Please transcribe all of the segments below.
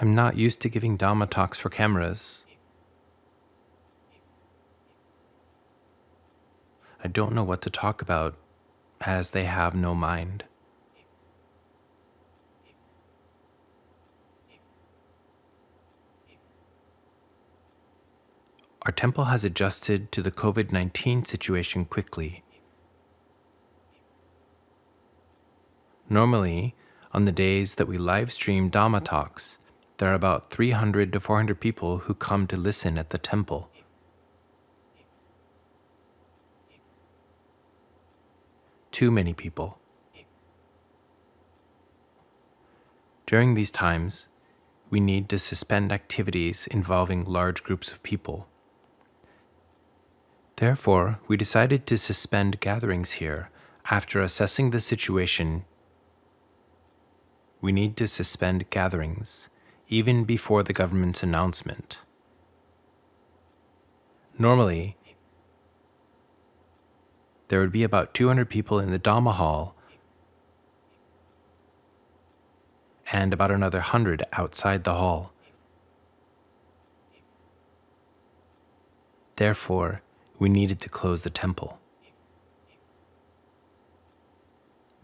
I'm not used to giving Dhamma talks for cameras. I don't know what to talk about, as they have no mind. Our temple has adjusted to the COVID-19 situation quickly. Normally, on the days that we live stream Dhamma talks, there are about 300 to 400 people who come to listen at the temple. Too many people. During these times, we need to suspend activities involving large groups of people. Therefore, we decided to suspend gatherings here after assessing the situation. We need to suspend gatherings, even before the government's announcement. Normally, there would be about 200 people in the Dhamma hall and about another 100 outside the hall. Therefore, we needed to close the temple.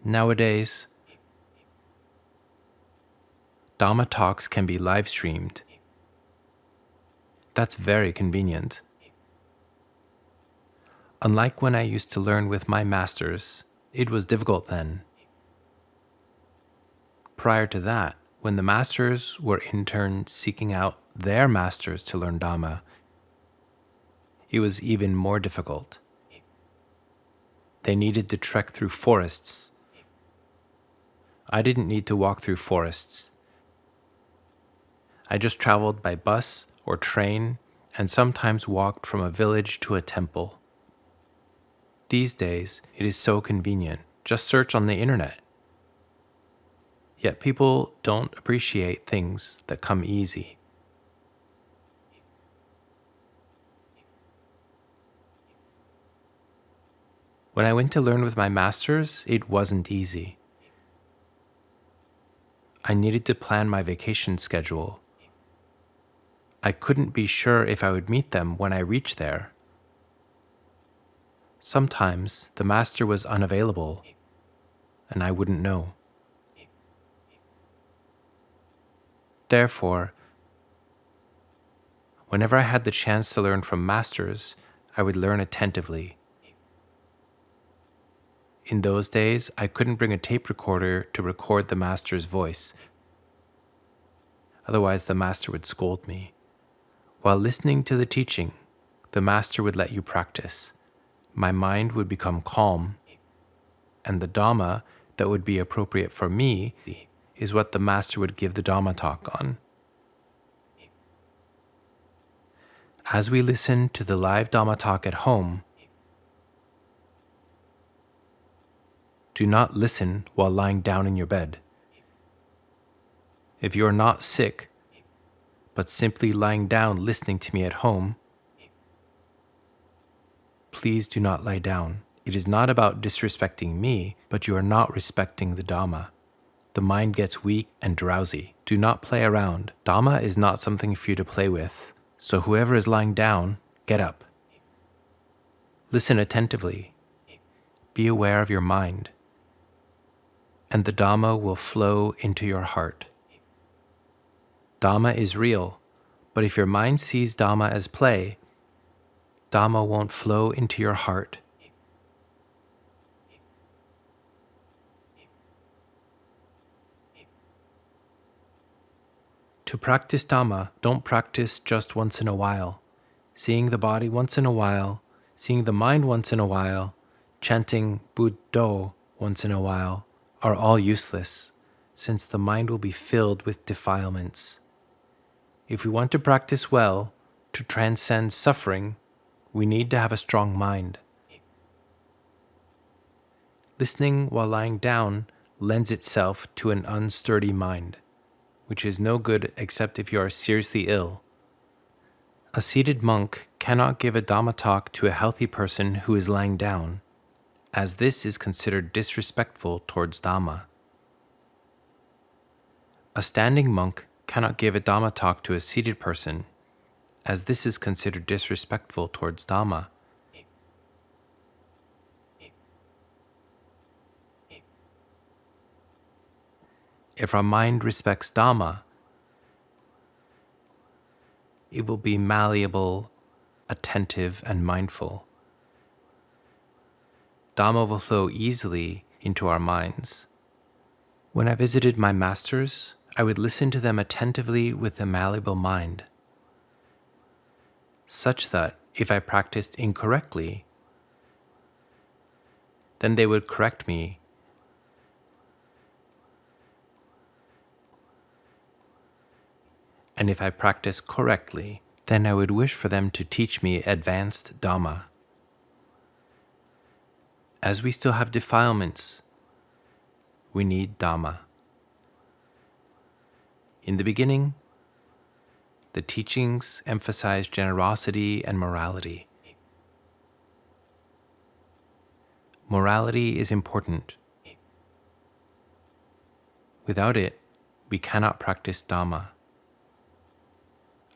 Nowadays, Dhamma talks can be live streamed. That's very convenient. Unlike when I used to learn with my masters, it was difficult then. Prior to that, when the masters were in turn seeking out their masters to learn Dhamma, it was even more difficult. They needed to trek through forests. I didn't need to walk through forests. I just traveled by bus or train and sometimes walked from a village to a temple. These days, it is so convenient. Just search on the internet. Yet people don't appreciate things that come easy. When I went to learn with my masters, it wasn't easy. I needed to plan my vacation schedule. I couldn't be sure if I would meet them when I reached there. Sometimes the master was unavailable, and I wouldn't know. Therefore, whenever I had the chance to learn from masters, I would learn attentively. In those days, I couldn't bring a tape recorder to record the master's voice. Otherwise, the master would scold me. While listening to the teaching, the master would let you practice. My mind would become calm, and the Dhamma that would be appropriate for me is what the master would give the Dhamma talk on. As we listen to the live Dhamma talk at home, do not listen while lying down in your bed. If you are not sick, but simply lying down listening to me at home, please do not lie down. It is not about disrespecting me, but you are not respecting the Dhamma. The mind gets weak and drowsy. Do not play around. Dhamma is not something for you to play with. So whoever is lying down, get up. Listen attentively. Be aware of your mind, and the Dhamma will flow into your heart. Dhamma is real, but if your mind sees Dhamma as play, Dhamma won't flow into your heart. To practice Dhamma, don't practice just once in a while. Seeing the body once in a while, seeing the mind once in a while, chanting Buddho once in a while, are all useless, since the mind will be filled with defilements. If we want to practice well, to transcend suffering, we need to have a strong mind. Listening while lying down lends itself to an unsturdy mind, which is no good except if you are seriously ill. A seated monk cannot give a Dhamma talk to a healthy person who is lying down, as this is considered disrespectful towards Dhamma. A standing monk cannot give a Dhamma talk to a seated person, as this is considered disrespectful towards Dhamma. If our mind respects Dhamma, it will be malleable, attentive, and mindful. Dhamma will flow easily into our minds. When I visited my masters, I would listen to them attentively with a malleable mind, such that if I practiced incorrectly, then they would correct me. And if I practiced correctly, then I would wish for them to teach me advanced Dhamma. As we still have defilements, we need Dhamma. In the beginning, the teachings emphasize generosity and morality. Morality is important. Without it, we cannot practice Dhamma.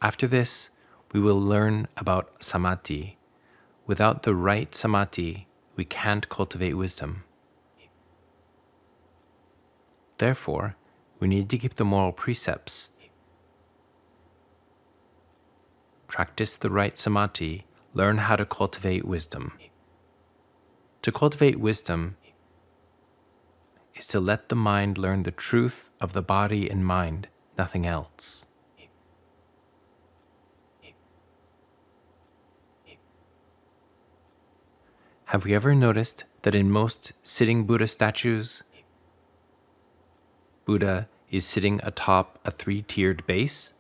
After this, we will learn about samadhi. Without the right samadhi, we can't cultivate wisdom. Therefore, we need to keep the moral precepts, practice the right samadhi, learn how to cultivate wisdom. To cultivate wisdom is to let the mind learn the truth of the body and mind, nothing else. Have we ever noticed that in most sitting Buddha statues, Buddha is sitting atop a three-tiered base?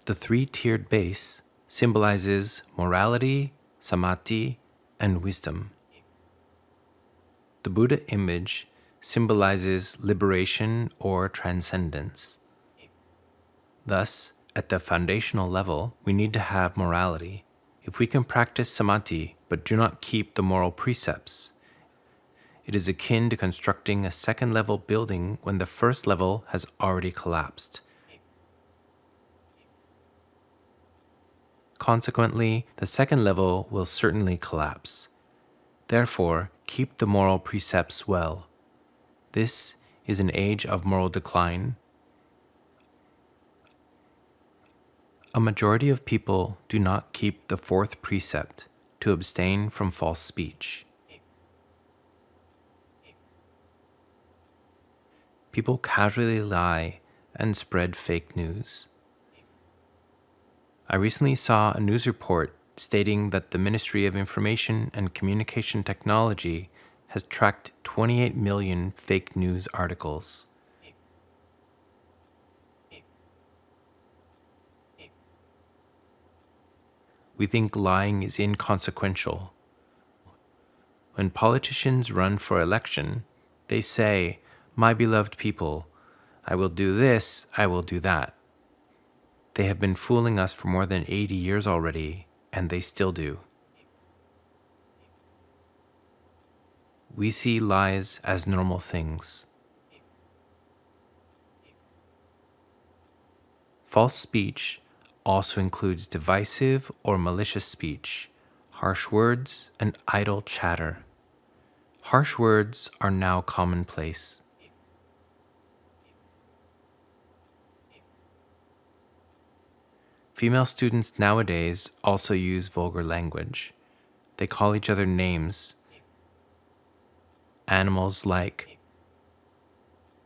The three-tiered base symbolizes morality, samadhi, and wisdom. The Buddha image symbolizes liberation or transcendence. Thus, at the foundational level, we need to have morality. If we can practice samadhi but do not keep the moral precepts, it is akin to constructing a second-level building when the first level has already collapsed. Consequently, the second level will certainly collapse. Therefore, keep the moral precepts well. This is an age of moral decline. A majority of people do not keep the fourth precept, to abstain from false speech. People casually lie and spread fake news. I recently saw a news report stating that the Ministry of Information and Communication Technology has tracked 28 million fake news articles. We think lying is inconsequential. When politicians run for election, they say, "My beloved people, I will do this, I will do that." They have been fooling us for more than 80 years already, and they still do. We see lies as normal things. False speech also includes divisive or malicious speech, harsh words, and idle chatter. Harsh words are now commonplace. Female students nowadays also use vulgar language. They call each other names. Animals like,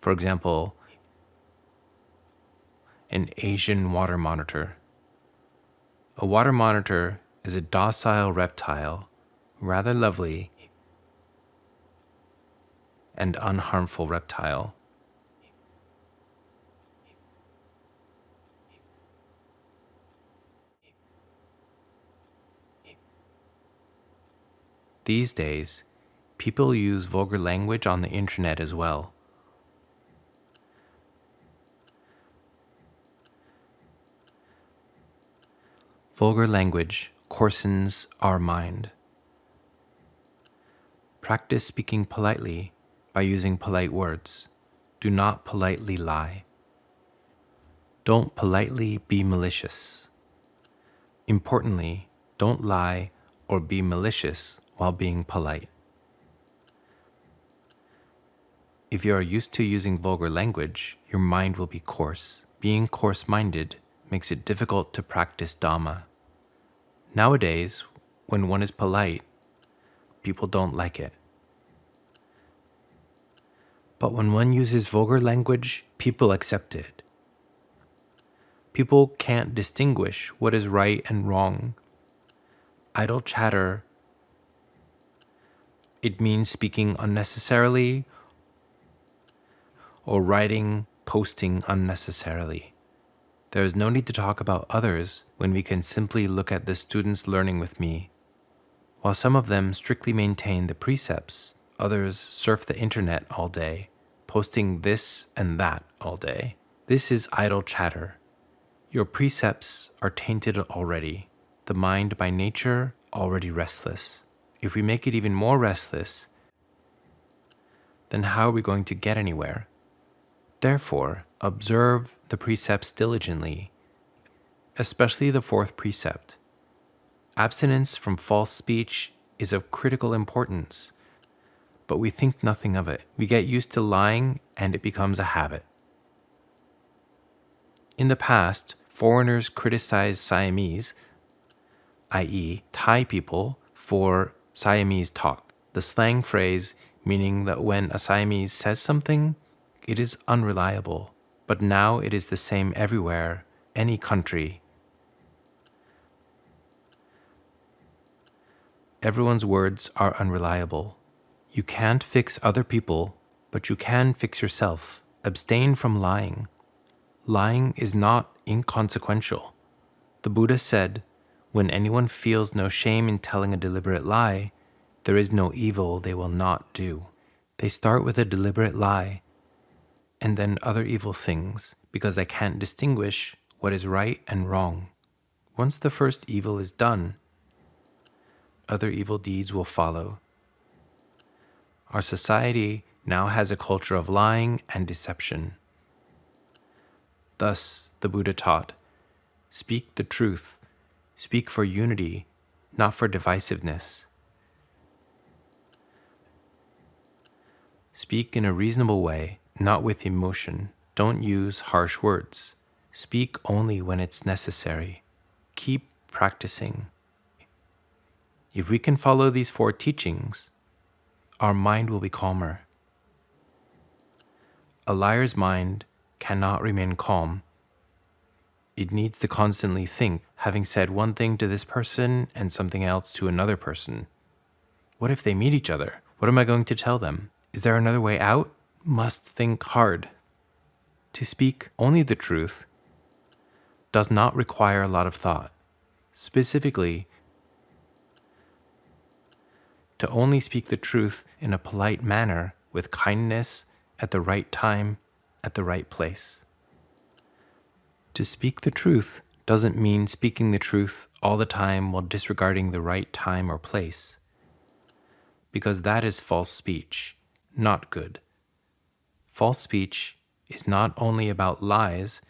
for example, an Asian water monitor. A water monitor is a docile reptile, rather lovely and unharmful reptile. These days, people use vulgar language on the internet as well. Vulgar language coarsens our mind. Practice speaking politely by using polite words. Do not politely lie. Don't politely be malicious. Importantly, don't lie or be malicious while being polite. If you are used to using vulgar language, your mind will be coarse. Being coarse-minded makes it difficult to practice Dhamma. Nowadays, when one is polite, people don't like it. But when one uses vulgar language, people accept it. People can't distinguish what is right and wrong. Idle chatter, it means speaking unnecessarily or writing, posting unnecessarily. There is no need to talk about others when we can simply look at the students learning with me. While some of them strictly maintain the precepts, others surf the internet all day, posting this and that all day. This is idle chatter. Your precepts are tainted already. The mind by nature already restless. If we make it even more restless, then how are we going to get anywhere? Therefore, observe the precepts diligently, especially the fourth precept. Abstinence from false speech is of critical importance, but we think nothing of it. We get used to lying and it becomes a habit. In the past, foreigners criticized Siamese, i.e., Thai people, for Siamese talk, the slang phrase meaning that when a Siamese says something, it is unreliable. But now it is the same everywhere, any country. Everyone's words are unreliable. You can't fix other people, but you can fix yourself. Abstain from lying. Lying is not inconsequential. The Buddha said, when anyone feels no shame in telling a deliberate lie, there is no evil they will not do. They start with a deliberate lie, and then other evil things, because they can't distinguish what is right and wrong. Once the first evil is done, other evil deeds will follow. Our society now has a culture of lying and deception. Thus, the Buddha taught, speak the truth, speak for unity, not for divisiveness. Speak in a reasonable way, not with emotion. Don't use harsh words. Speak only when it's necessary. Keep practicing. If we can follow these four teachings, our mind will be calmer. A liar's mind cannot remain calm. It needs to constantly think, having said one thing to this person and something else to another person. What if they meet each other? What am I going to tell them? Is there another way out? Must think hard. To speak only the truth does not require a lot of thought. Specifically, to only speak the truth in a polite manner with kindness at the right time, at the right place. To speak the truth doesn't mean speaking the truth all the time while disregarding the right time or place, because that is false speech, not good. False speech is not only about lies,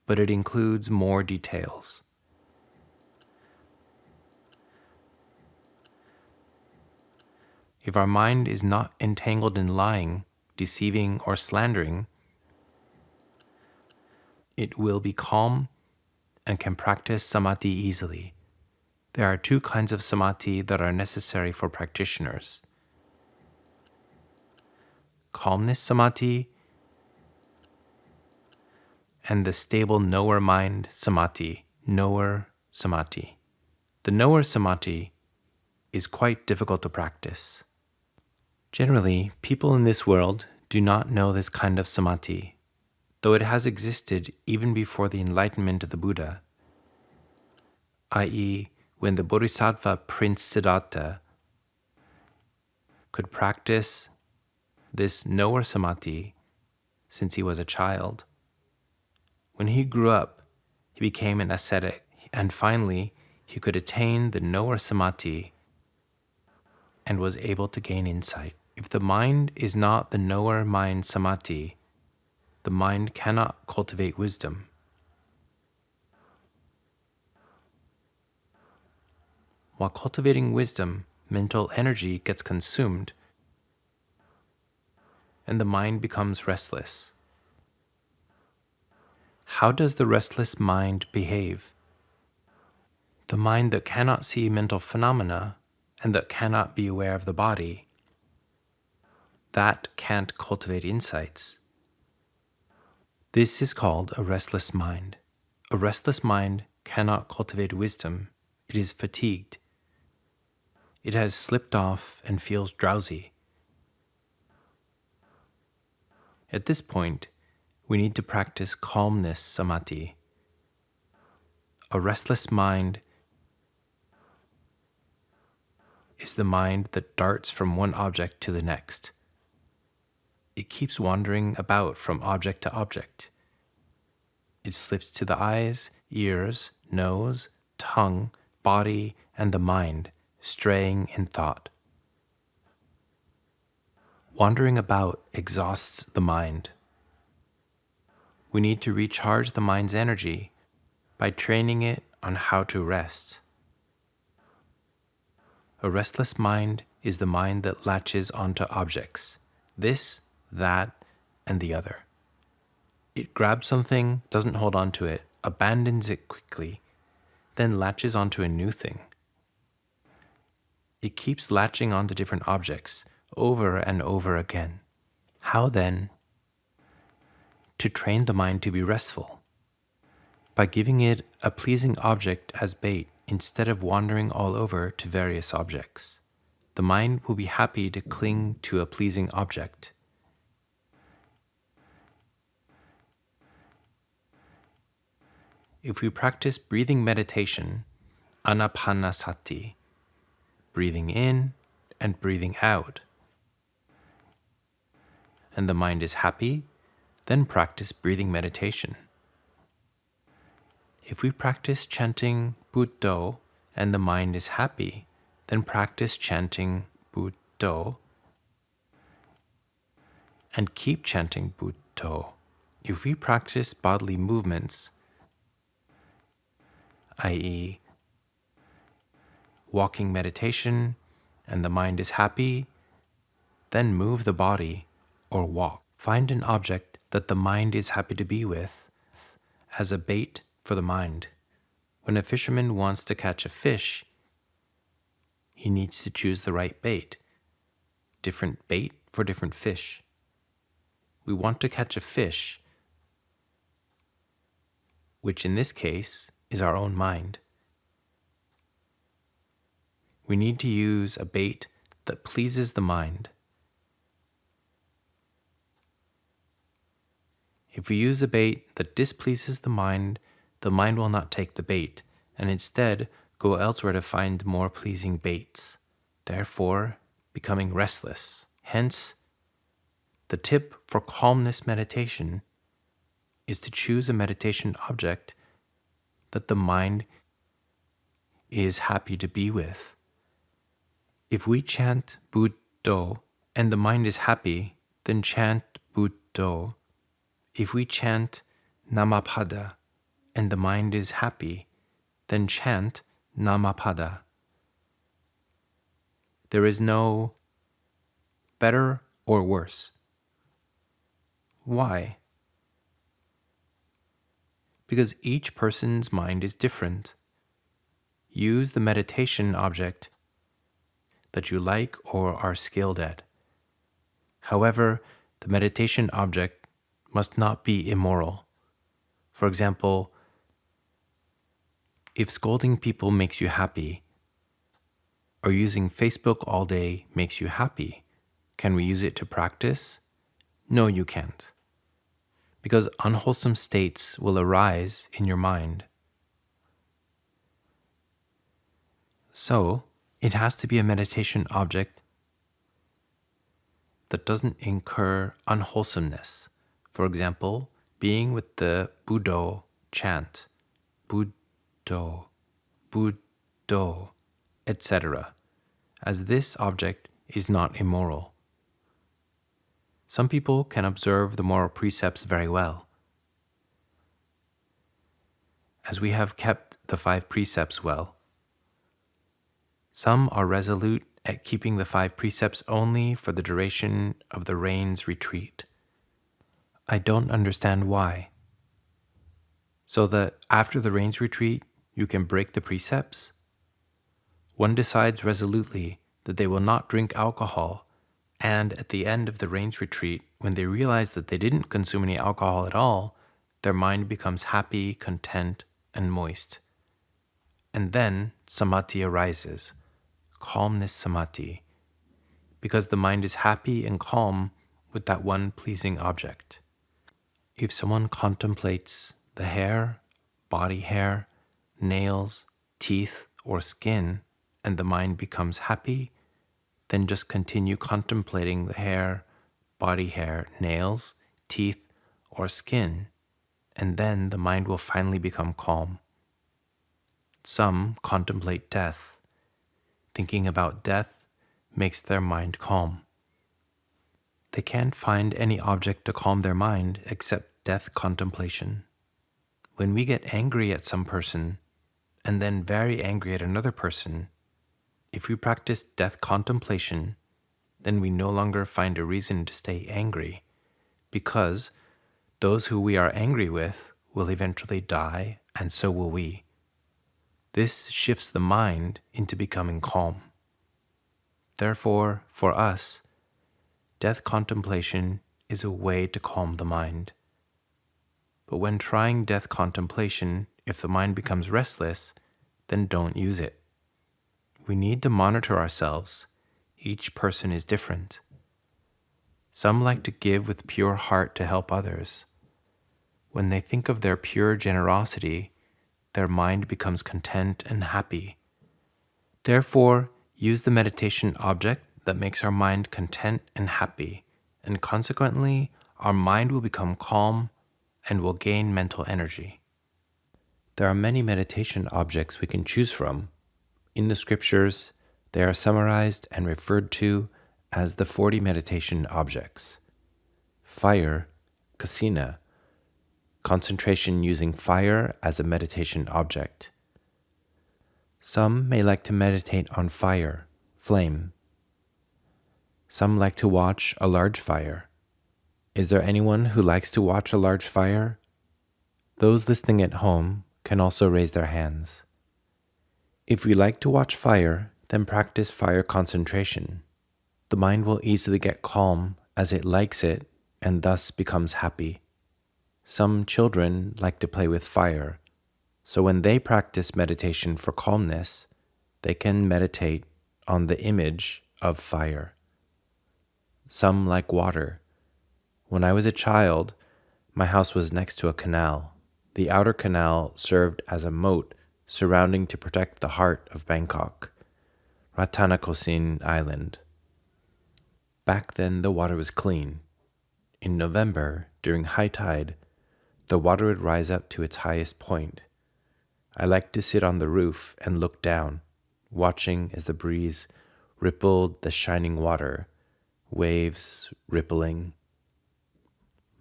but it includes more details. If our mind is not entangled in lying, deceiving, or slandering, it will be calm and can practice samadhi easily. There are two kinds of samadhi that are necessary for practitioners. Calmness samadhi and the stable knower mind samadhi, knower samadhi. The knower samadhi is quite difficult to practice. Generally, people in this world do not know this kind of samadhi, though it has existed even before the enlightenment of the Buddha, i.e., when the Bodhisattva Prince Siddhartha could practice this knower samadhi since he was a child. When he grew up, he became an ascetic, and finally, he could attain the knower samadhi and was able to gain insight. If the mind is not the knower mind samadhi, the mind cannot cultivate wisdom. While cultivating wisdom, mental energy gets consumed and the mind becomes restless. How does the restless mind behave? The mind that cannot see mental phenomena and that cannot be aware of the body, that can't cultivate insights. This is called a restless mind. A restless mind cannot cultivate wisdom. It is fatigued. It has slipped off and feels drowsy. At this point, we need to practice calmness samadhi. A restless mind is the mind that darts from one object to the next. It keeps wandering about from object to object. It slips to the eyes, ears, nose, tongue, body, and the mind, straying in thought. Wandering about exhausts the mind. We need to recharge the mind's energy by training it on how to rest. A restless mind is the mind that latches onto objects, this, that, and the other. It grabs something, doesn't hold on to it, abandons it quickly, then latches onto a new thing. It keeps latching onto different objects over and over again. How then to train the mind to be restful? By giving it a pleasing object as bait instead of wandering all over to various objects. The mind will be happy to cling to a pleasing object. If we practice breathing meditation, anapanasati, breathing in and breathing out, and the mind is happy, then practice breathing meditation. If we practice chanting Buddho and the mind is happy, then practice chanting Buddho and keep chanting Buddho. If we practice bodily movements, i.e., walking meditation, and the mind is happy, then move the body or walk. Find an object that the mind is happy to be with as a bait for the mind. When a fisherman wants to catch a fish, he needs to choose the right bait. Different bait for different fish. We want to catch a fish, which in this case is our own mind. We need to use a bait that pleases the mind. If we use a bait that displeases the mind will not take the bait, and instead go elsewhere to find more pleasing baits, therefore becoming restless. Hence, the tip for calmness meditation is to choose a meditation object that the mind is happy to be with. If we chant Buddho and the mind is happy, then chant Buddho. If we chant Namapada and the mind is happy, then chant Namapada. There is no better or worse. Why? Because each person's mind is different. Use the meditation object that you like or are skilled at. However, the meditation object must not be immoral. For example, if scolding people makes you happy, or using Facebook all day makes you happy, can we use it to practice? No, you can't. Because unwholesome states will arise in your mind. So, it has to be a meditation object that doesn't incur unwholesomeness. For example, being with the Buddho chant, Buddho, Buddho, etc., as this object is not immoral. Some people can observe the moral precepts very well. As we have kept the 5 precepts well. Some are resolute at keeping the 5 precepts only for the duration of the rain's retreat. I don't understand why. So that after the rain's retreat, you can break the precepts? One decides resolutely that they will not drink alcohol, and at the end of the rain's retreat, when they realize that they didn't consume any alcohol at all, their mind becomes happy, content, and moist. And then samadhi arises, calmness samadhi, because the mind is happy and calm with that one pleasing object. If someone contemplates the hair, body hair, nails, teeth, or skin, and the mind becomes happy, then just continue contemplating the hair, body hair, nails, teeth, or skin, and then the mind will finally become calm. Some contemplate death. Thinking about death makes their mind calm. They can't find any object to calm their mind except death contemplation. When we get angry at some person, and then very angry at another person, if we practice death contemplation, then we no longer find a reason to stay angry, because those who we are angry with will eventually die, and so will we. This shifts the mind into becoming calm. Therefore, for us, death contemplation is a way to calm the mind. But when trying death contemplation, if the mind becomes restless, then don't use it. We need to monitor ourselves. Each person is different. Some like to give with pure heart to help others. When they think of their pure generosity, their mind becomes content and happy. Therefore, use the meditation object that makes our mind content and happy, and consequently, our mind will become calm and will gain mental energy. There are many meditation objects we can choose from. In the scriptures, they are summarized and referred to as the 40 meditation objects. Fire, kasina, concentration using fire as a meditation object. Some may like to meditate on fire, flame. Some like to watch a large fire. Is there anyone who likes to watch a large fire? Those listening at home can also raise their hands. If we like to watch fire, then practice fire concentration. The mind will easily get calm as it likes it and thus becomes happy. Some children like to play with fire, so when they practice meditation for calmness, they can meditate on the image of fire. Some like water. When I was a child, my house was next to a canal. The outer canal served as a moat surrounding to protect the heart of Bangkok, Ratanakosin Island. Back then the water was clean. In November, during high tide, the water would rise up to its highest point. I liked to sit on the roof and look down, watching as the breeze rippled the shining water, waves rippling.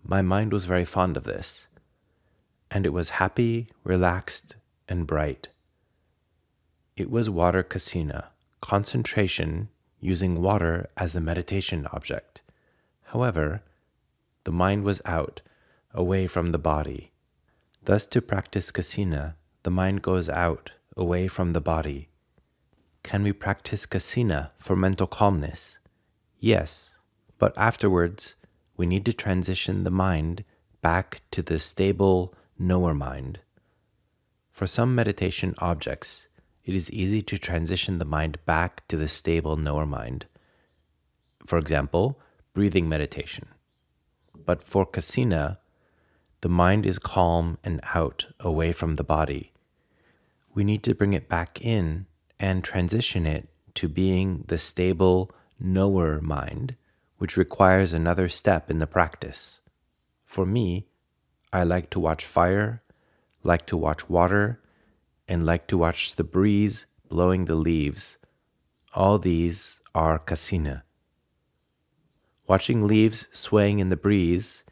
My mind was very fond of this, and it was happy, relaxed, and bright. It was water kasina, concentration using water as the meditation object. However, the mind was out, away from the body. Thus, to practice kasina, the mind goes out, away from the body. Can we practice kasina for mental calmness? Yes, but afterwards, we need to transition the mind back to the stable knower mind. For some meditation objects, it is easy to transition the mind back to the stable knower mind. For example, breathing meditation. But for kasina, the mind is calm and out, away from the body. We need to bring it back in and transition it to being the stable knower mind, which requires another step in the practice. For me, I like to watch fire, like to watch water, and like to watch the breeze blowing the leaves. All these are kasina. Watching leaves swaying in the breeze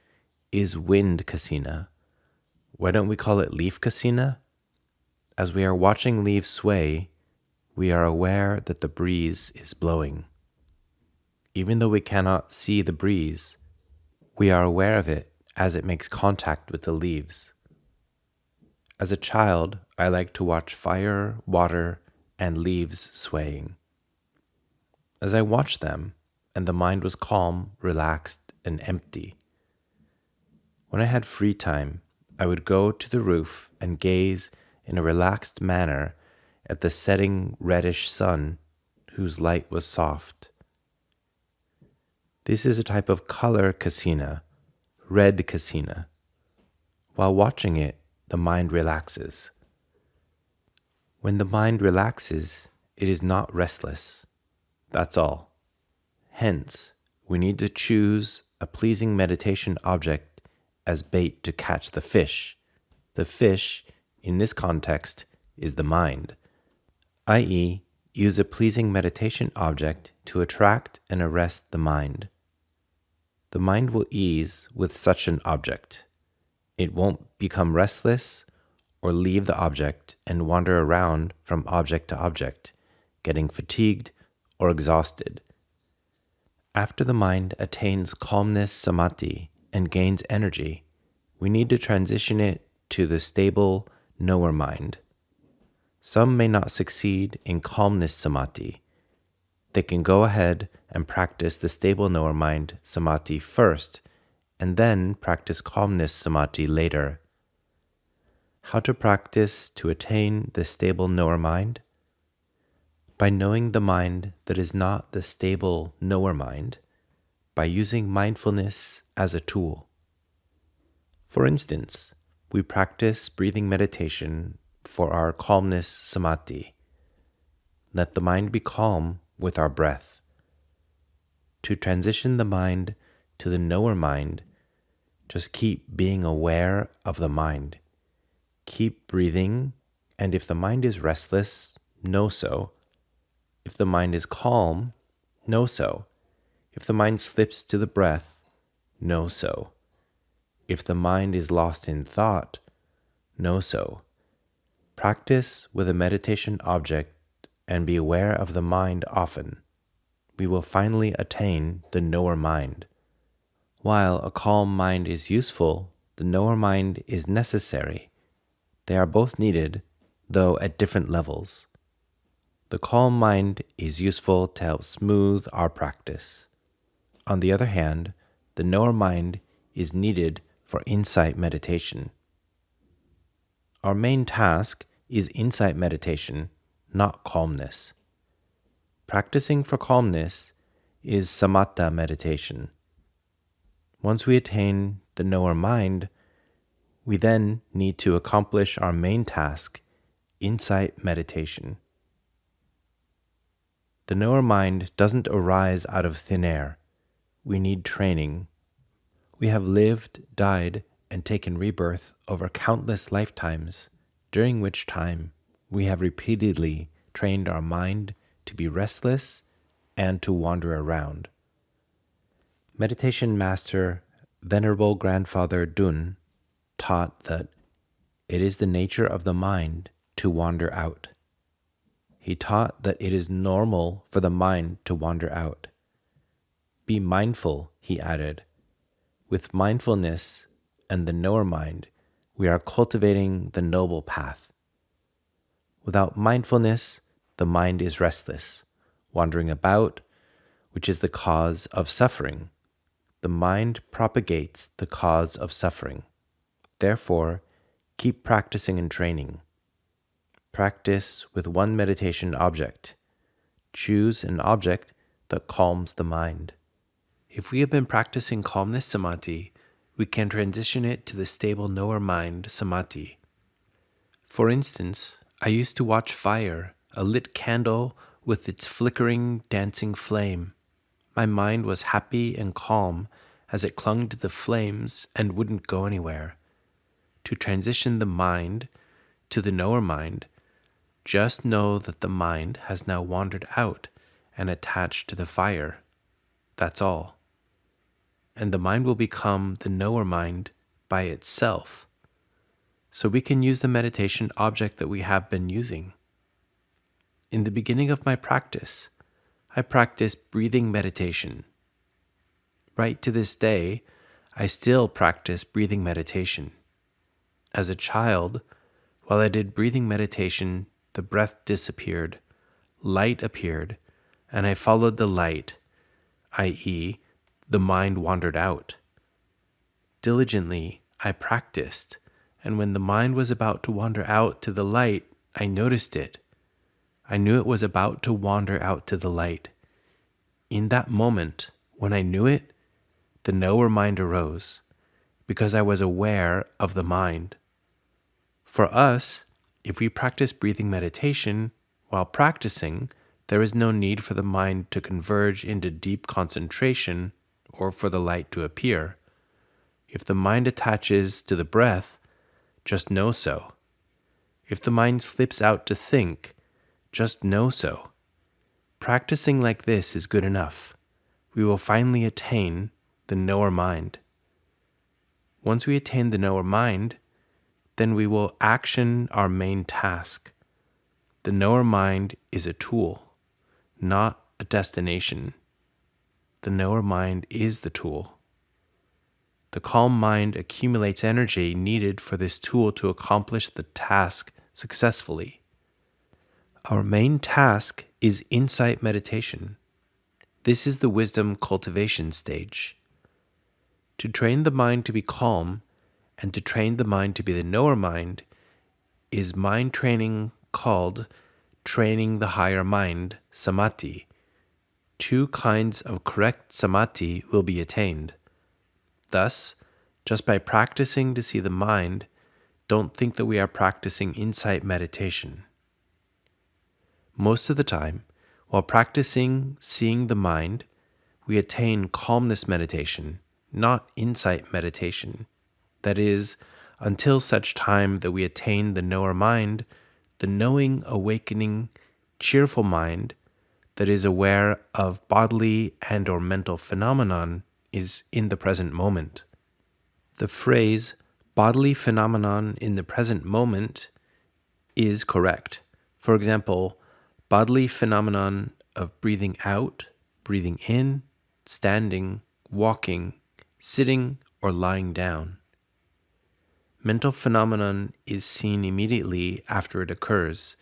is wind kasina. Why don't we call it leaf kasina? As we are watching leaves sway, we are aware that the breeze is blowing. Even though we cannot see the breeze, we are aware of it as it makes contact with the leaves. As a child, I liked to watch fire, water, and leaves swaying. As I watched them, and the mind was calm, relaxed, and empty. When I had free time, I would go to the roof and gaze in a relaxed manner at the setting reddish sun whose light was soft. This is a type of color kasina, red kasina. While watching it, the mind relaxes. When the mind relaxes, it is not restless. That's all. Hence, we need to choose a pleasing meditation object as bait to catch the fish. The fish, in this context, is the mind, i.e., use a pleasing meditation object to attract and arrest the mind. The mind will ease with such an object. It won't become restless or leave the object and wander around from object to object, getting fatigued or exhausted. After the mind attains calmness samadhi and gains energy, we need to transition it to the stable knower mind. Some may not succeed in calmness samadhi. They can go ahead and practice the stable knower mind samadhi first, and then practice calmness samadhi later. How to practice to attain the stable knower mind? By knowing the mind that is not the stable knower mind, by using mindfulness as a tool. For instance, we practice breathing meditation for our calmness samadhi. Let the mind be calm with our breath. To transition the mind to the knower mind, just keep being aware of the mind. Keep breathing, and if the mind is restless, know so. If the mind is calm, know so. If the mind slips to the breath, know so. If the mind is lost in thought, know so. Practice with a meditation object and be aware of the mind often. We will finally attain the knower mind. While a calm mind is useful, the knower mind is necessary. They are both needed, though at different levels. The calm mind is useful to help smooth our practice. On the other hand, the knower mind is needed for insight meditation. Our main task is insight meditation, not calmness. Practicing for calmness is samatha meditation. Once we attain the knower mind, we then need to accomplish our main task, insight meditation. The knower mind doesn't arise out of thin air. We need training. We have lived, died, and taken rebirth over countless lifetimes, during which time we have repeatedly trained our mind to be restless and to wander around. Meditation master Venerable Grandfather Dun taught that it is the nature of the mind to wander out. He taught that it is normal for the mind to wander out. Be mindful, he added. With mindfulness and the knower mind, we are cultivating the noble path. Without mindfulness, the mind is restless, wandering about, which is the cause of suffering. The mind propagates the cause of suffering. Therefore, keep practicing and training. Practice with one meditation object. Choose an object that calms the mind. If we have been practicing calmness samadhi, we can transition it to the stable knower mind samadhi. For instance, I used to watch fire, a lit candle with its flickering, dancing flame. My mind was happy and calm as it clung to the flames and wouldn't go anywhere. To transition the mind to the knower mind, just know that the mind has now wandered out and attached to the fire. That's all. and the mind will become the knower mind by itself. So we can use the meditation object that we have been using. In the beginning of my practice, I practiced breathing meditation. Right to this day, I still practice breathing meditation. As a child, while I did breathing meditation, the breath disappeared, light appeared, and I followed the light, i.e., the mind wandered out. Diligently, I practiced, and when the mind was about to wander out to the light, I noticed it. I knew it was about to wander out to the light. In that moment, when I knew it, the knower mind arose, because I was aware of the mind. For us, if we practice breathing meditation, while practicing, there is no need for the mind to converge into deep concentration or for the light to appear. If the mind attaches to the breath, just know so. If the mind slips out to think, just know so. Practicing like this is good enough. We will finally attain the knower mind. Once we attain the knower mind, then we will action our main task. The knower mind is a tool, not a destination. The knower mind is the tool. The calm mind accumulates energy needed for this tool to accomplish the task successfully. Our main task is insight meditation. This is the wisdom cultivation stage. To train the mind to be calm and to train the mind to be the knower mind is mind training called training the higher mind, samadhi. Two kinds of correct samadhi will be attained. Thus, just by practicing to see the mind, don't think that we are practicing insight meditation. Most of the time, while practicing seeing the mind, we attain calmness meditation, not insight meditation. That is, until such time that we attain the knower mind, the knowing, awakening, cheerful mind that is aware of bodily and or mental phenomenon is in the present moment. The phrase bodily phenomenon in the present moment is correct. For example, bodily phenomenon of breathing out, breathing in, standing, walking, sitting, or lying down. Mental phenomenon is seen immediately after it occurs.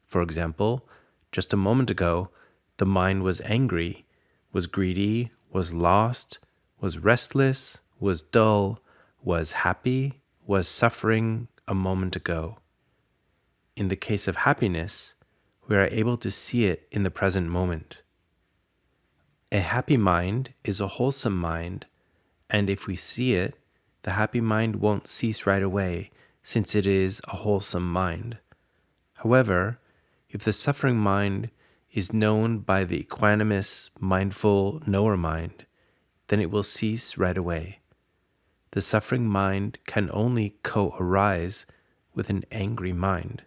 For example, just a moment ago, the mind was angry, was greedy, was lost, was restless, was dull, was happy, was suffering a moment ago. In the case of happiness, we are able to see it in the present moment. A happy mind is a wholesome mind, and if we see it, the happy mind won't cease right away, since it is a wholesome mind. However, if the suffering mind is known by the equanimous, mindful knower mind, then it will cease right away. The suffering mind can only co-arise with an angry mind.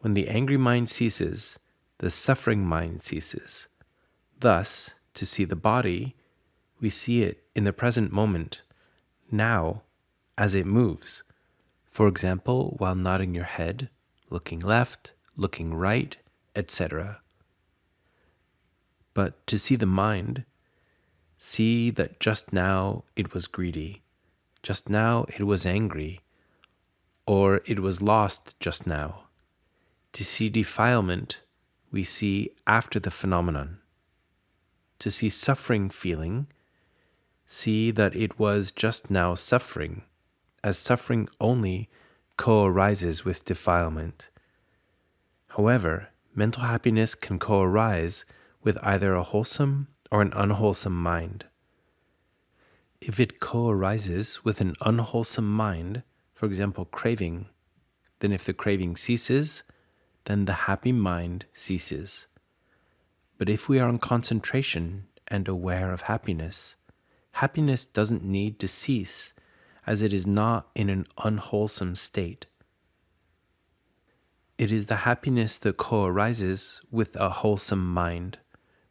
When the angry mind ceases, the suffering mind ceases. Thus, to see the body, we see it in the present moment, now, as it moves. For example, while nodding your head, looking left, looking right, etc. But to see the mind, see that just now it was greedy, just now it was angry, or it was lost just now. To see defilement, we see after the phenomenon. To see suffering feeling, see that it was just now suffering, as suffering only co-arises with defilement. However, mental happiness can co-arise with either a wholesome or an unwholesome mind. If it co-arises with an unwholesome mind, for example, craving, then if the craving ceases, then the happy mind ceases. But if we are in concentration and aware of happiness, happiness doesn't need to cease, as it is not in an unwholesome state. It is the happiness that co-arises with a wholesome mind,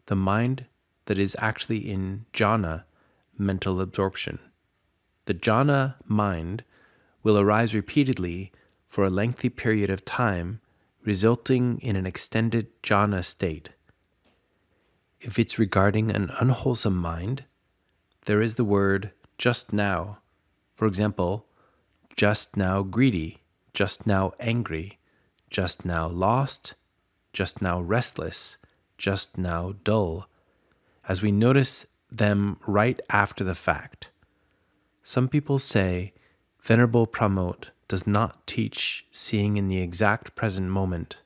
the mind that is actually in jhana, mental absorption. The jhana mind will arise repeatedly for a lengthy period of time, resulting in an extended jhana state. If it's regarding an unwholesome mind, there is the word just now. For example, just now greedy, just now angry, just now lost, just now restless, just now dull, as we notice them right after the fact. Some people say Venerable Pramote does not teach seeing in the exact present moment.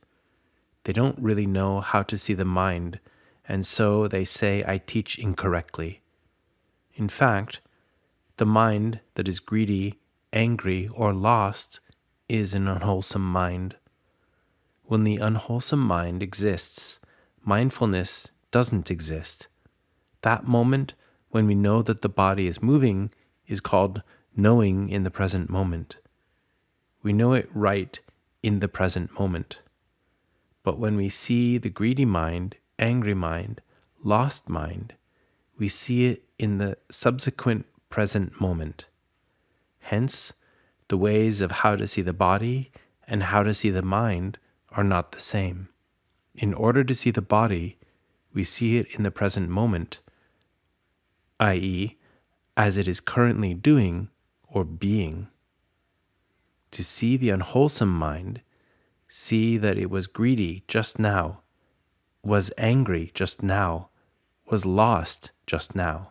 They don't really know how to see the mind, and so they say I teach incorrectly. In fact, the mind that is greedy, angry, or lost is an unwholesome mind. When the unwholesome mind exists, mindfulness doesn't exist. That moment when we know that the body is moving is called knowing in the present moment. We know it right in the present moment. But when we see the greedy mind, angry mind, lost mind, we see it in the subsequent present moment. Hence, the ways of how to see the body and how to see the mind are not the same. In order to see the body, we see it in the present moment, i.e., as it is currently doing or being. To see the unwholesome mind, see that it was greedy just now, was angry just now, was lost just now.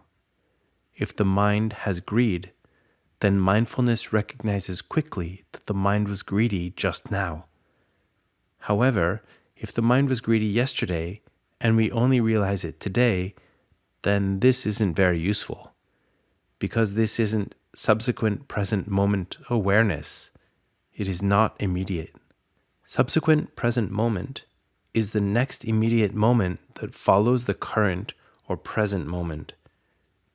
If the mind has greed, then mindfulness recognizes quickly that the mind was greedy just now. However, if the mind was greedy yesterday and we only realize it today, then this isn't very useful, because this isn't subsequent present moment awareness. It is not immediate. Subsequent present moment is the next immediate moment that follows the current or present moment.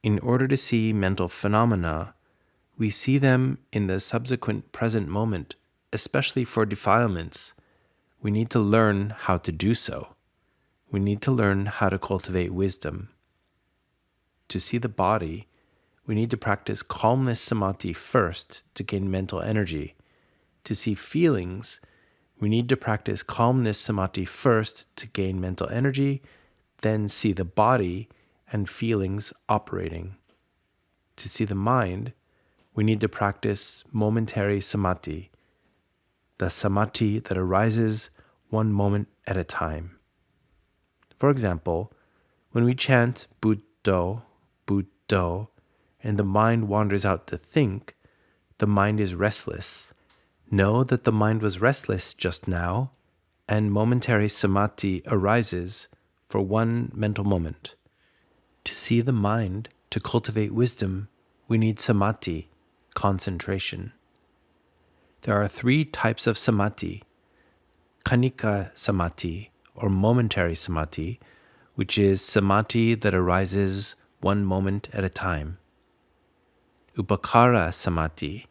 In order to see mental phenomena, we see them in the subsequent present moment, especially for defilements. We need to learn how to do so. We need to learn how to cultivate wisdom. To see the body, we need to practice calmness samadhi first to gain mental energy. To see feelings, we need to practice calmness samadhi first to gain mental energy, then see the body and feelings operating. To see the mind, we need to practice momentary samadhi, the samadhi that arises one moment at a time. For example, when we chant Buddho, Buddho, and the mind wanders out to think, the mind is restless. Know that the mind was restless just now, and momentary samadhi arises for one mental moment. To see the mind, to cultivate wisdom, we need samadhi, concentration. There are 3 types of samadhi: khanika samadhi, or momentary samadhi, which is samadhi that arises one moment at a time; upakara samadhi,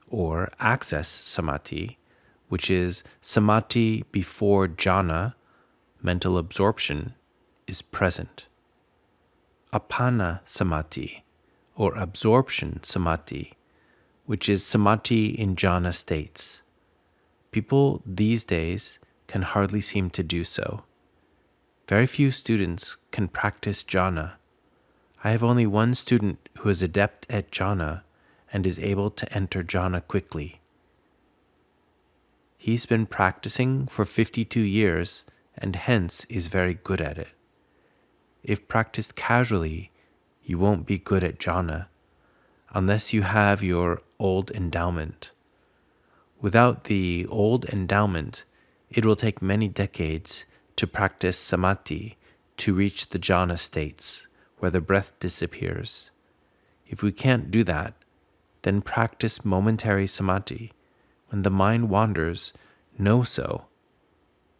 or access samadhi, which is samadhi before jhana, mental absorption, is present; apana samadhi, or absorption samadhi, which is samadhi in jhana states. People these days can hardly seem to do so. Very few students can practice jhana. I have only one student who is adept at jhana and is able to enter jhana quickly. He's been practicing for 52 years and hence is very good at it. If practiced casually, you won't be good at jhana unless you have your old endowment. Without the old endowment, it will take many decades to practice samadhi to reach the jhana states where the breath disappears. If we can't do that, then practice momentary samadhi. When the mind wanders, know so.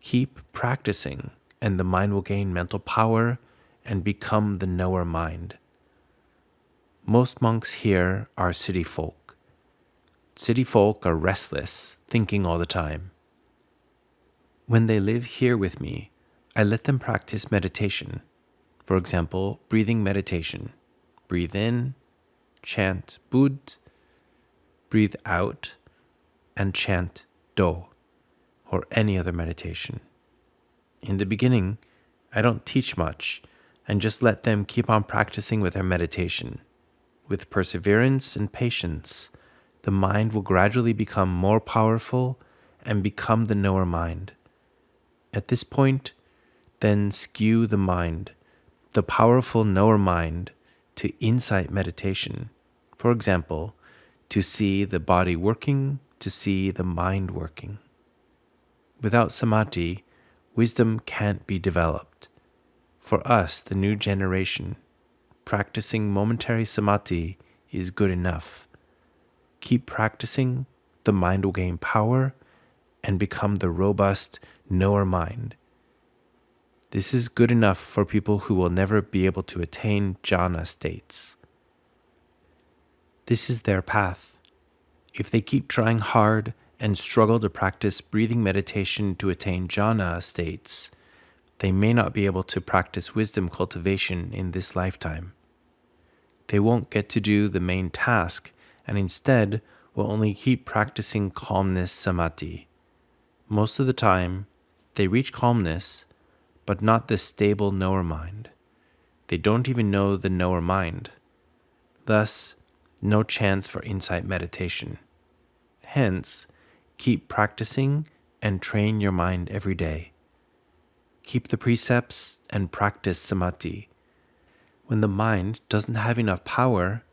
Keep practicing, and the mind will gain mental power and become the knower mind. Most monks here are city folk. City folk are restless, thinking all the time. When they live here with me, I let them practice meditation. For example, breathing meditation, breathe in, chant Bud, breathe out, and chant Do, or any other meditation. In the beginning, I don't teach much and just let them keep on practicing with their meditation. With perseverance and patience, the mind will gradually become more powerful and become the knower mind. At this point, then skew the mind, the powerful knower mind, to insight meditation. For example, to see the body working, to see the mind working. Without samadhi, wisdom can't be developed. For us, the new generation, practicing momentary samadhi is good enough. Keep practicing, the mind will gain power and become the robust knower mind. This is good enough for people who will never be able to attain jhana states. This is their path. If they keep trying hard and struggle to practice breathing meditation to attain jhana states, they may not be able to practice wisdom cultivation in this lifetime. They won't get to do the main task and instead will only keep practicing calmness samadhi. Most of the time, they reach calmness, but not the stable knower mind. They don't even know the knower mind. Thus, no chance for insight meditation. Hence, keep practicing and train your mind every day. Keep the precepts and practice samadhi. When the mind doesn't have enough power,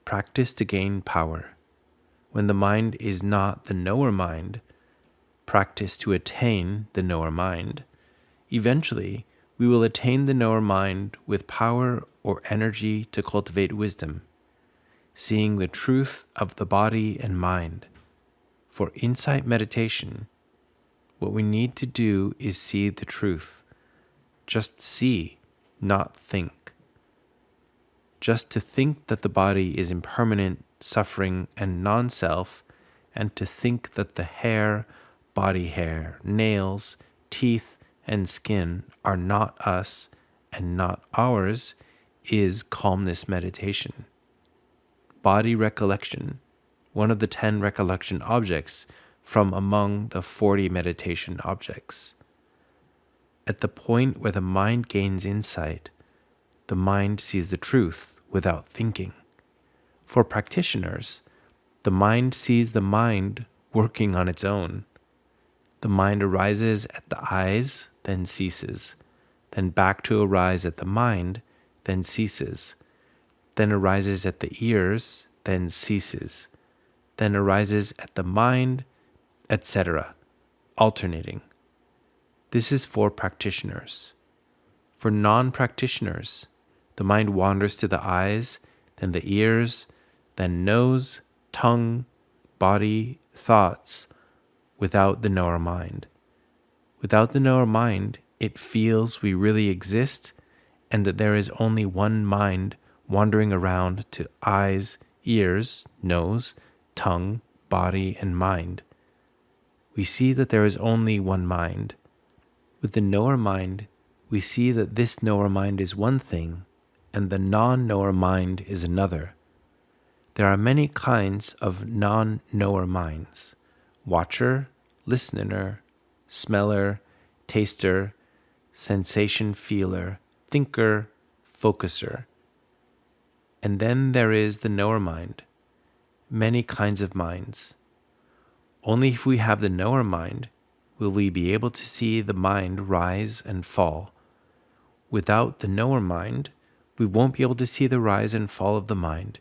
practice to gain power. When the mind is not the knower mind, practice to attain the knower mind. Eventually, we will attain the knower mind with power or energy to cultivate wisdom, seeing the truth of the body and mind. For insight meditation, what we need to do is see the truth. Just see, not think. Just to think that the body is impermanent, suffering, and non-self, and to think that the hair, body hair, nails, teeth, and skin are not us and not ours is calmness meditation. Body recollection, one of the 10 recollection objects from among the 40 meditation objects. At the point where the mind gains insight, the mind sees the truth without thinking. For practitioners, the mind sees the mind working on its own. The mind arises at the eyes, then ceases, then back to arise at the mind, then ceases, then arises at the ears, then ceases, then arises at the mind, etc., alternating. This is for practitioners. For non-practitioners, the mind wanders to the eyes, then the ears, then nose, tongue, body, thoughts, without the knower mind. Without the knower mind, it feels we really exist and that there is only one mind wandering around to eyes, ears, nose, tongue, body, and mind. We see that there is only one mind. With the knower mind, we see that this knower mind is one thing and the non-knower mind is another. There are many kinds of non-knower minds: watcher, listener, smeller, taster, sensation feeler, thinker, focuser. And then there is the knower mind, many kinds of minds. Only if we have the knower mind will we be able to see the mind rise and fall. Without the knower mind, we won't be able to see the rise and fall of the mind,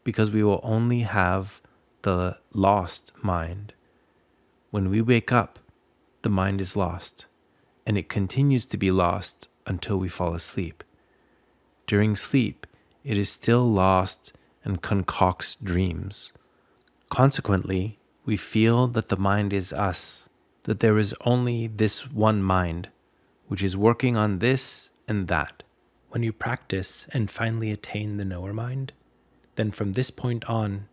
because we will only have the lost mind. When we wake up, the mind is lost, and it continues to be lost until we fall asleep. During sleep, it is still lost and concocts dreams. Consequently, we feel that the mind is us, that there is only this one mind, which is working on this and that. When you practice and finally attain the knower mind, then from this point on,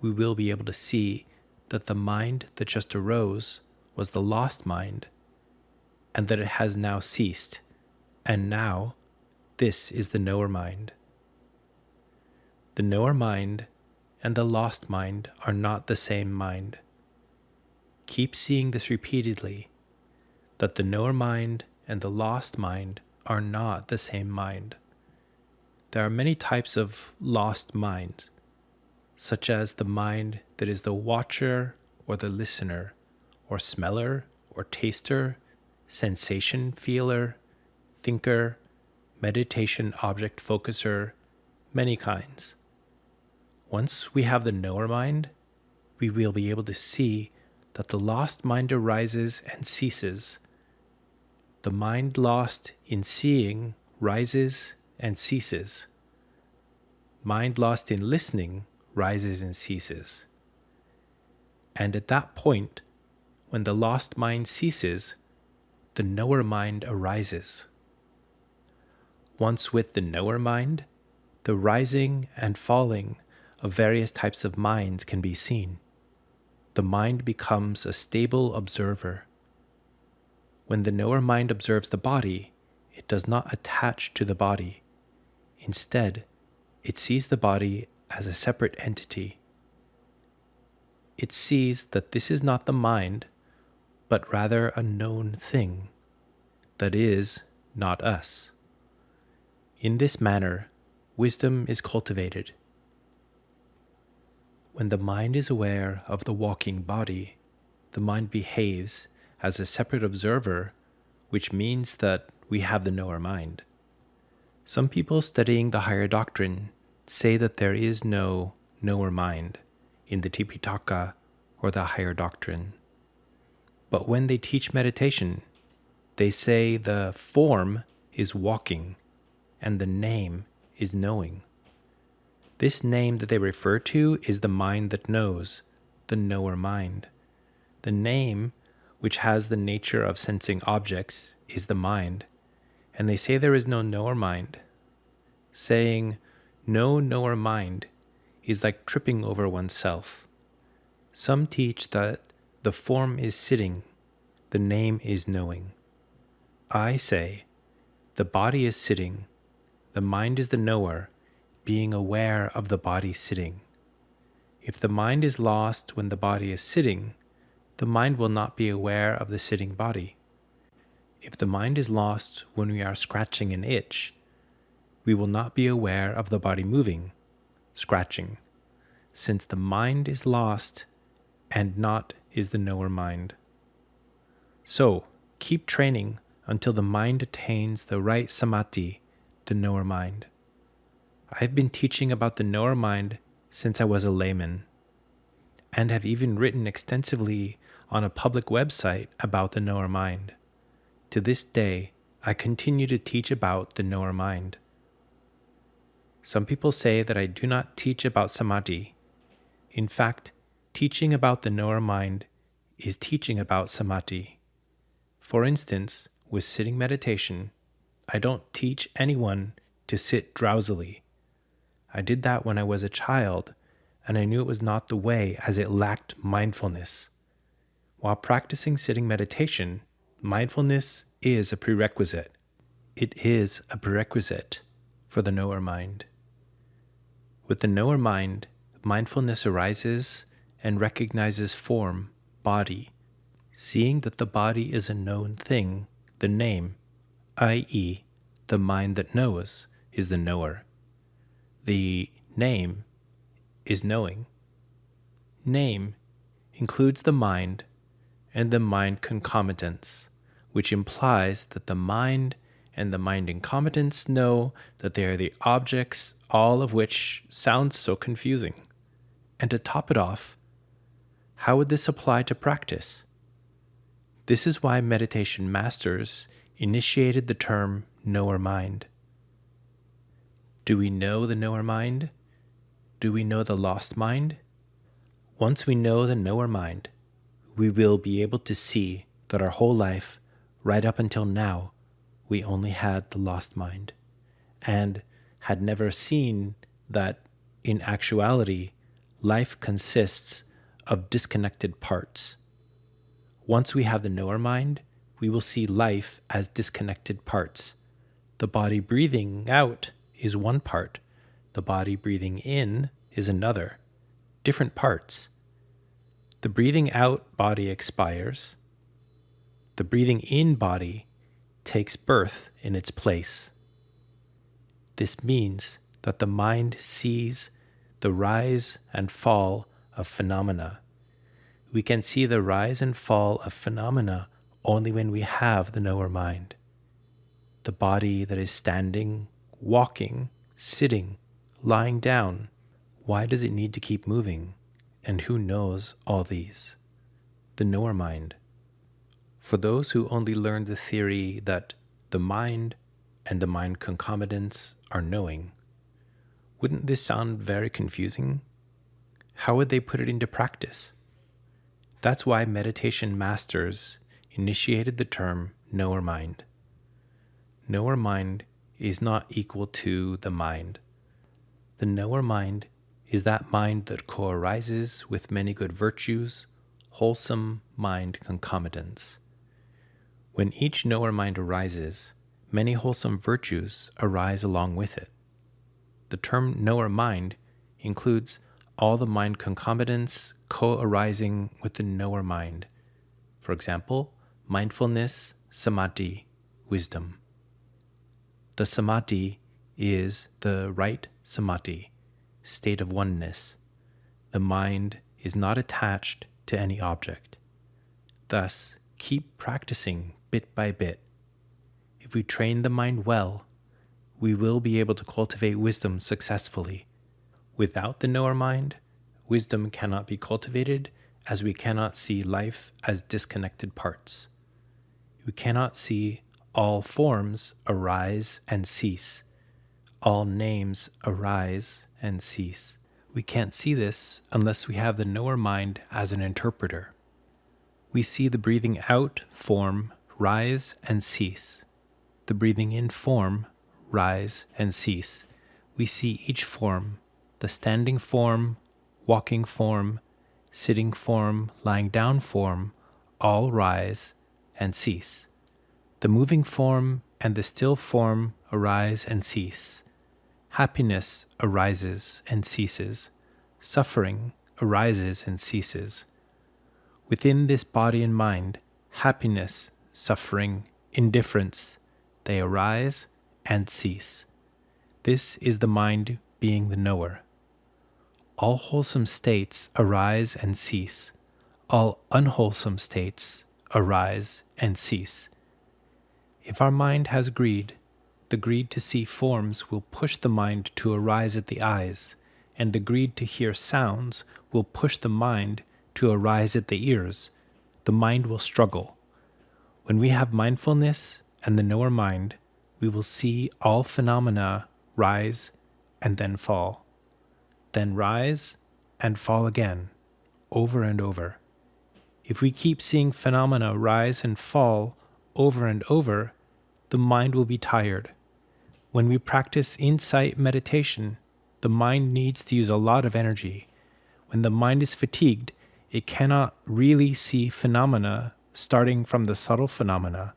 we will be able to see that the mind that just arose was the lost mind, and that it has now ceased, and now this is the knower mind. The knower mind and the lost mind are not the same mind. Keep seeing this repeatedly, that the knower mind and the lost mind are not the same mind. There are many types of lost minds, such as the mind that is the watcher or the listener, or smeller or taster, sensation feeler, thinker, meditation object focuser, many kinds. Once we have the knower mind, we will be able to see that the lost mind arises and ceases. The mind lost in seeing rises and ceases. Mind lost in listening rises and ceases. And at that point, when the lost mind ceases, the knower mind arises. Once with the knower mind, the rising and falling of various types of minds can be seen. The mind becomes a stable observer. When the knower mind observes the body, it does not attach to the body. Instead, it sees the body as a separate entity. It sees that this is not the mind, but rather a known thing, that is, not us. In this manner, wisdom is cultivated. When the mind is aware of the walking body, the mind behaves as a separate observer, which means that we have the knower mind. Some people studying the higher doctrine say that there is no knower mind in the Tipitaka or the higher doctrine. But when they teach meditation, they say the form is walking and the name is knowing. This name that they refer to is the mind that knows, the knower mind. The name, which has the nature of sensing objects, is the mind, and they say there is no knower mind. Saying no knower mind is like tripping over oneself. Some teach that the form is sitting, the name is knowing. I say the body is sitting, the mind is the knower, being aware of the body sitting. If the mind is lost when the body is sitting, the mind will not be aware of the sitting body. If the mind is lost when we are scratching an itch, we will not be aware of the body moving, scratching, since the mind is lost and not is the knower mind. So, keep training until the mind attains the right samadhi, the knower mind. I've been teaching about the knower mind since I was a layman, and have even written extensively on a public website about the knower mind. To this day, I continue to teach about the knower mind. Some people say that I do not teach about samadhi. In fact, teaching about the knower mind is teaching about samadhi. For instance, with sitting meditation, I don't teach anyone to sit drowsily. I did that when I was a child, and I knew it was not the way as it lacked mindfulness. While practicing sitting meditation, mindfulness is a prerequisite. It is a prerequisite for the knower mind. With the knower mind, mindfulness arises and recognizes form, body, seeing that the body is a known thing, the name, i.e., the mind that knows, is the knower. The name is knowing. Name includes the mind and the mind concomitants, which implies that the mind and the mind concomitants know that they are the objects, all of which sounds so confusing. And to top it off, how would this apply to practice? This is why meditation masters initiated the term knower mind. Do we know the knower mind? Do we know the lost mind? Once we know the knower mind, we will be able to see that our whole life, right up until now, we only had the lost mind, and had never seen that, in actuality, life consists of disconnected parts. Once we have the knower mind, we will see life as disconnected parts. The body breathing out is one part. The body breathing in is another. Different parts. The breathing out body expires. The breathing in body takes birth in its place. This means that the mind sees the rise and fall of phenomena. We can see the rise and fall of phenomena only when we have the knower mind. The body that is standing, walking, sitting, lying down, why does it need to keep moving? And who knows all these? The knower mind. For those who only learn the theory that the mind and the mind concomitants are knowing, wouldn't this sound very confusing? How would they put it into practice? That's why meditation masters initiated the term knower mind. Knower mind is not equal to the mind. The knower mind is that mind that co-arises with many good virtues, wholesome mind concomitants. When each knower mind arises, many wholesome virtues arise along with it. The term knower mind includes all the mind concomitants co-arising with the knower mind. For example, mindfulness, samadhi, wisdom. The samadhi is the right samadhi, state of oneness. The mind is not attached to any object. Thus, keep practicing bit by bit. If we train the mind well, we will be able to cultivate wisdom successfully. Without the knower mind, wisdom cannot be cultivated, as we cannot see life as disconnected parts. We cannot see all forms arise and cease, all names arise and cease. We can't see this unless we have the knower mind as an interpreter. We see the breathing out form rise and cease, the breathing in form rise and cease. We see each form, the standing form, walking form, sitting form, lying down form, all rise and cease. The moving form and the still form arise and cease. Happiness arises and ceases. Suffering arises and ceases. Within this body and mind, happiness, suffering, indifference, they arise and cease. This is the mind being the knower. All wholesome states arise and cease. All unwholesome states arise and cease. If our mind has greed, the greed to see forms will push the mind to arise at the eyes, and the greed to hear sounds will push the mind to arise at the ears. The mind will struggle. When we have mindfulness and the knower mind, we will see all phenomena rise and then fall, then rise and fall again, over and over. If we keep seeing phenomena rise and fall over and over, the mind will be tired. When we practice insight meditation, the mind needs to use a lot of energy. When the mind is fatigued, it cannot really see phenomena starting from the subtle phenomena.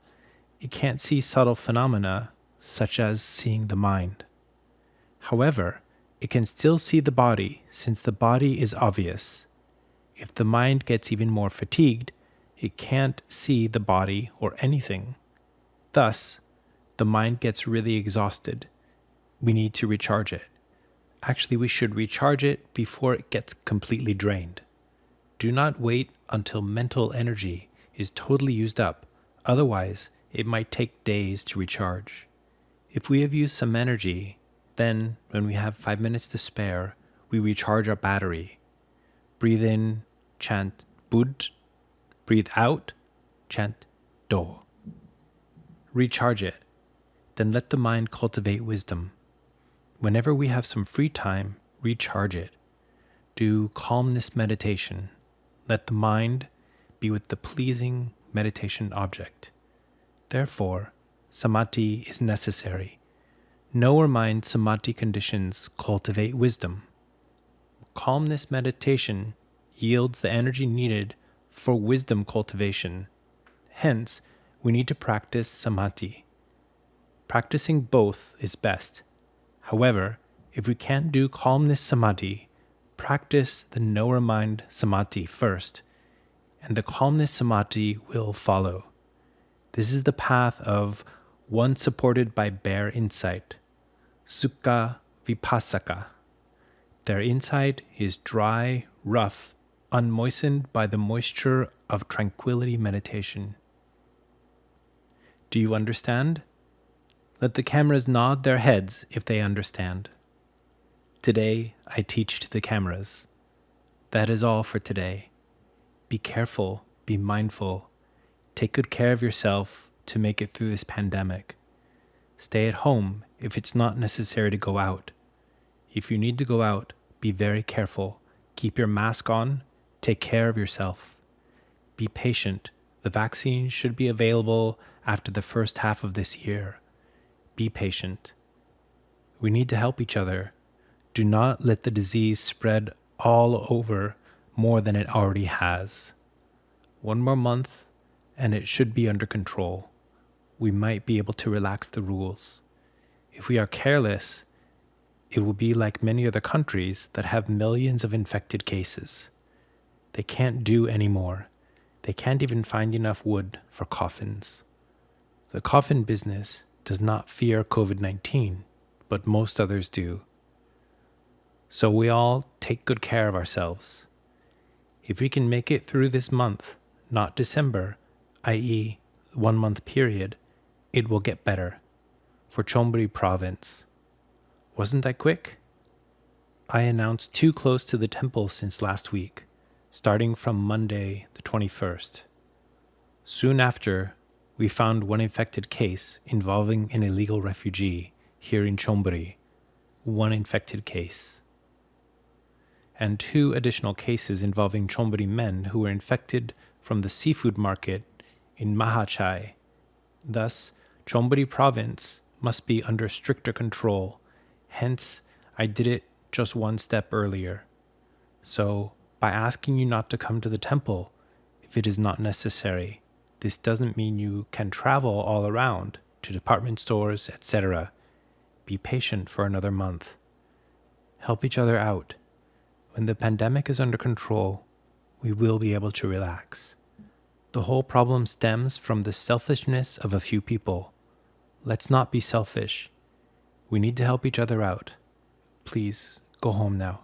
It can't see subtle phenomena such as seeing the mind. However, it can still see the body since the body is obvious. If the mind gets even more fatigued, it can't see the body or anything. Thus, the mind gets really exhausted. We need to recharge it. Actually, we should recharge it before it gets completely drained. Do not wait until mental energy is totally used up. Otherwise, it might take days to recharge. If we have used some energy, then, when we have 5 minutes to spare, we recharge our battery. Breathe in, chant Bud. Breathe out, chant Do. Recharge it. Then let the mind cultivate wisdom. Whenever we have some free time, recharge it. Do calmness meditation. Let the mind be with the pleasing meditation object. Therefore, samadhi is necessary. Knower mind samadhi conditions cultivate wisdom. Calmness meditation yields the energy needed for wisdom cultivation. Hence, we need to practice samadhi. Practicing both is best. However, If we can't do calmness samadhi, practice the knower mind samadhi first, and the calmness samadhi will follow. This is the path of one supported by bare insight, sukha vipassaka. Their insight is dry, rough, unmoistened by the moisture of tranquility meditation. Do you understand? Let the cameras nod their heads if they understand. Today, I teach to the cameras. That is all for today. Be careful, be mindful. Take good care of yourself to make it through this pandemic. Stay at home if it's not necessary to go out. If you need to go out, be very careful. Keep your mask on. Take care of yourself. Be patient. The vaccine should be available after the first half of this year. Be patient. We need to help each other. Do not let the disease spread all over more than it already has. One more month, and it should be under control. We might be able to relax the rules. If we are careless, it will be like many other countries that have millions of infected cases. They can't do any more. They can't even find enough wood for coffins. The coffin business does not fear COVID-19, but most others do. So we all take good care of ourselves. If we can make it through this month, not December, i.e. 1 month period, it will get better. For Chonburi province. Wasn't I quick? I announced too close to the temple since last week, starting from Monday the 21st. Soon after, we found one infected case involving an illegal refugee here in Chonburi, one infected case, and 2 additional cases involving Chonburi men who were infected from the seafood market in Mahachai. Thus, Chonburi province must be under stricter control. Hence, I did it just 1 step earlier. So, by asking you not to come to the temple if it is not necessary, this doesn't mean you can travel all around to department stores, etc. Be patient for another month. Help each other out. When the pandemic is under control, we will be able to relax. The whole problem stems from the selfishness of a few people. Let's not be selfish. We need to help each other out. Please, go home now.